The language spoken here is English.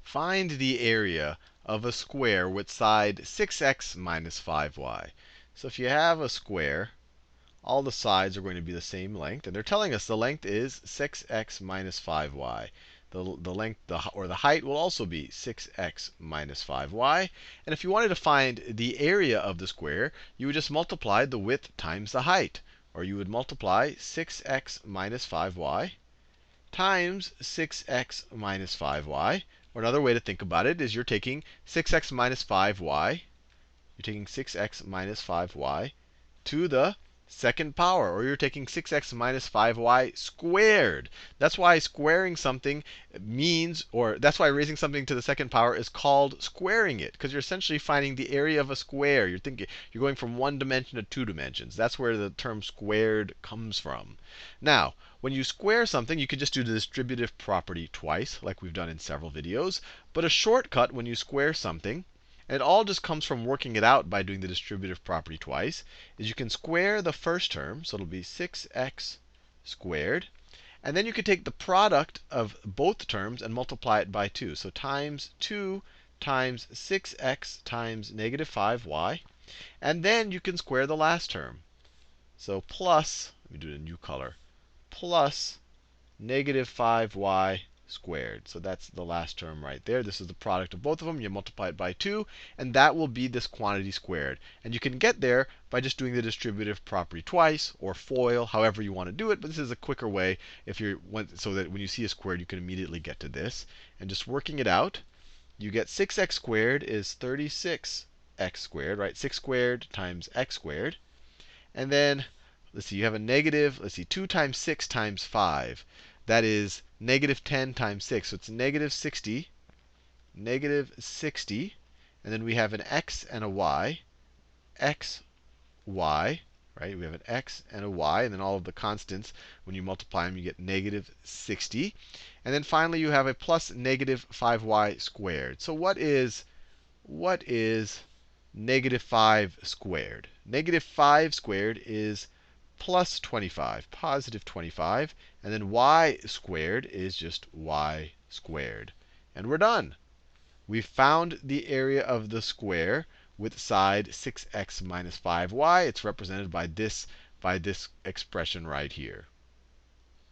Find the area of a square with side 6x minus 5y. So if you have a square, all the sides are going to be the same length. And they're telling us the length is 6x minus 5y. The length, or the height, will also be 6x minus 5y. And if you wanted to find the area of the square, you would just multiply the width times the height. Or you would multiply 6x minus 5y times 6x minus 5y. Or another way to think about it is you're taking 6x minus 5y. You're taking 6x minus 5y to the second power. Or you're taking 6x minus 5y squared. That's why squaring something means, or that's why raising something to the second power is called squaring it. Because you're essentially finding the area of a square. You're going from one dimension to two dimensions. That's where the term squared comes from. Now, when you square something, you can just do the distributive property twice, like we've done in several videos. But a shortcut when you square something, and it all just comes from working it out by doing the distributive property twice, is you can square the first term. So it'll be 6x squared. And then you can take the product of both terms and multiply it by 2. So times 2 times 6x times negative 5y. And then you can square the last term. So plus, let me do it in a new color, plus negative 5y squared. So that's the last term right there. This is the product of both of them. You multiply it by 2, and that will be this quantity squared. And you can get there by just doing the distributive property twice, or FOIL, however you want to do it. But this is a quicker way so that when you see a squared, you can immediately get to this. And just working it out, you get 6x squared is 36x squared, right? 6 squared times x squared. And then, let's see, you have a negative, 2 times 6 times 5. That is negative 10 times 6. So it's negative 60. Negative 60. And then we have an x and a y. X, y. Right? We have an x and a y. And then all of the constants, when you multiply them, you get negative 60. And then finally, you have a plus negative 5y squared. So what is negative 5 squared? Negative 5 squared is plus 25, positive 25. And then y squared is just y squared. And we're done. We've found the area of the square with side 6x minus 5y. It's represented by this expression right here.